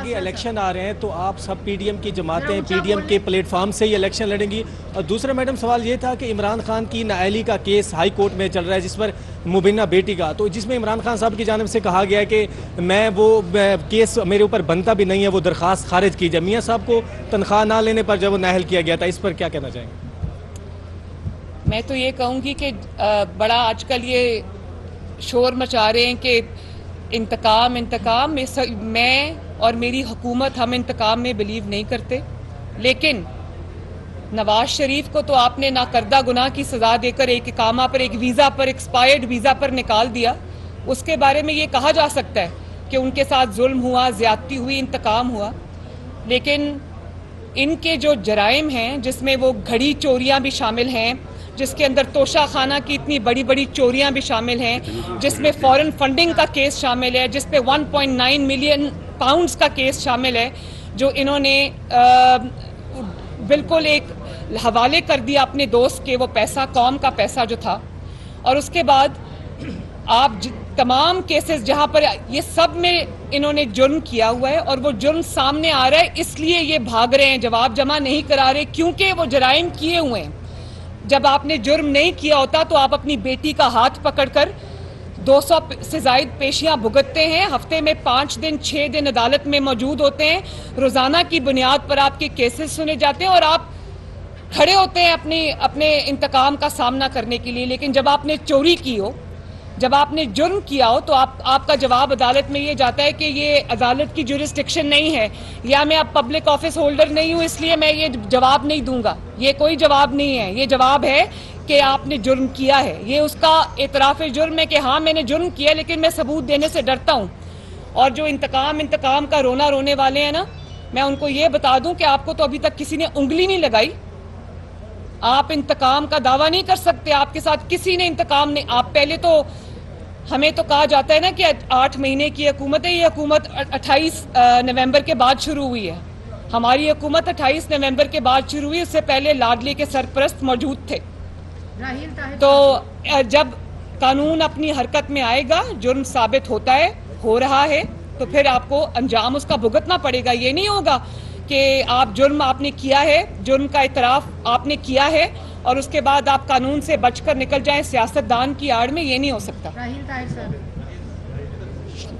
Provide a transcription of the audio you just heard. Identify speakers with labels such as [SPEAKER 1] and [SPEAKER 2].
[SPEAKER 1] آگے الیکشن آ رہے ہیں تو آپ سب پی ڈی ایم کی جماعتیں پی ڈی ایم کے پلیٹ فارم سے ہی الیکشن لڑیں گی. اور دوسرا میڈم سوال یہ تھا کہ عمران خان کی نااہلی کا کیس ہائی کورٹ میں چل رہا ہے جس پر مبینہ بیٹی کا, تو جس میں عمران خان صاحب کی جانب سے کہا گیا ہے کہ میں وہ کیس میرے اوپر بنتا بھی نہیں ہے, وہ درخواست خارج کی جائے. میاں صاحب کو تنخواہ نہ لینے پر جب وہ نااہل کیا گیا تھا, اس پر کیا کہنا چاہیں گے؟
[SPEAKER 2] میں تو یہ کہوں گی کہ بڑا آج کل یہ شور مچا رہے ہیں کہ انتقام میں اور میری حکومت ہم انتقام میں بلیو نہیں کرتے, لیکن نواز شریف کو تو آپ نے ناکردہ گناہ کی سزا دے کر ایک اقامہ پر, ایک ویزا پر, ایکسپائرڈ ویزا پر نکال دیا. اس کے بارے میں یہ کہا جا سکتا ہے کہ ان کے ساتھ ظلم ہوا, زیادتی ہوئی, انتقام ہوا, لیکن ان کے جو جرائم ہیں جس میں وہ گھڑی چوریاں بھی شامل ہیں, جس کے اندر توشہ خانہ کی اتنی بڑی بڑی چوریاں بھی شامل ہیں, جس میں فورن فنڈنگ کا کیس شامل ہے, جس پہ 1.9 ملین پاؤنڈز کا کیس شامل ہے, جو انہوں نے بالکل ایک حوالے کر دیا اپنے دوست کے, وہ پیسہ قوم کا پیسہ جو تھا. اور اس کے بعد آپ تمام کیسز جہاں پر یہ سب میں انہوں نے جرم کیا ہوا ہے, اور وہ جرم سامنے آ رہا ہے, اس لیے یہ بھاگ رہے ہیں, جواب جمع نہیں کرا رہے, کیونکہ وہ جرائم کیے ہوئے ہیں. جب آپ نے جرم نہیں کیا ہوتا تو آپ اپنی بیٹی کا ہاتھ پکڑ کر 200 سے زائد پیشیاں بھگتتے ہیں, ہفتے میں 5 دن 6 دن عدالت میں موجود ہوتے ہیں, روزانہ کی بنیاد پر آپ کے کیسز سنے جاتے ہیں, اور آپ کھڑے ہوتے ہیں اپنے انتقام کا سامنا کرنے کے لیے. لیکن جب آپ نے چوری کی ہو, جب آپ نے جرم کیا ہو, تو آپ کا جواب عدالت میں یہ جاتا ہے کہ یہ عدالت کی جورسڈکشن نہیں ہے, یا میں اب پبلک آفس ہولڈر نہیں ہوں اس لیے میں یہ جواب نہیں دوں گا. یہ کوئی جواب نہیں ہے, یہ جواب ہے کہ آپ نے جرم کیا ہے. یہ اس کا اعتراف جرم ہے کہ ہاں میں نے جرم کیا, لیکن میں ثبوت دینے سے ڈرتا ہوں. اور جو انتقام کا رونا رونے والے ہیں نا, میں ان کو یہ بتا دوں کہ آپ کو تو ابھی تک کسی نے انگلی نہیں لگائی, آپ انتقام کا دعویٰ نہیں کر سکتے, آپ کے ساتھ کسی نے انتقام نہیں. آپ پہلے تو ہمیں تو کہا جاتا ہے نا کہ 8 مہینے کی حکومت ہے, یہ حکومت 28 نومبر کے بعد شروع ہوئی ہے. ہماری حکومت 28 نومبر کے بعد شروع ہوئی, اس سے پہلے لاڈلی کے سرپرست موجود تھے. تو جب قانون اپنی حرکت میں آئے گا, جرم ثابت ہوتا ہے, ہو رہا ہے, تو پھر آپ کو انجام اس کا بھگتنا پڑے گا. یہ نہیں ہوگا کہ جرم آپ نے کیا ہے, جرم کا اعتراف آپ نے کیا ہے, اور اس کے بعد آپ قانون سے بچ کر نکل جائیں سیاست دان کی آڑ میں. یہ نہیں ہو سکتا.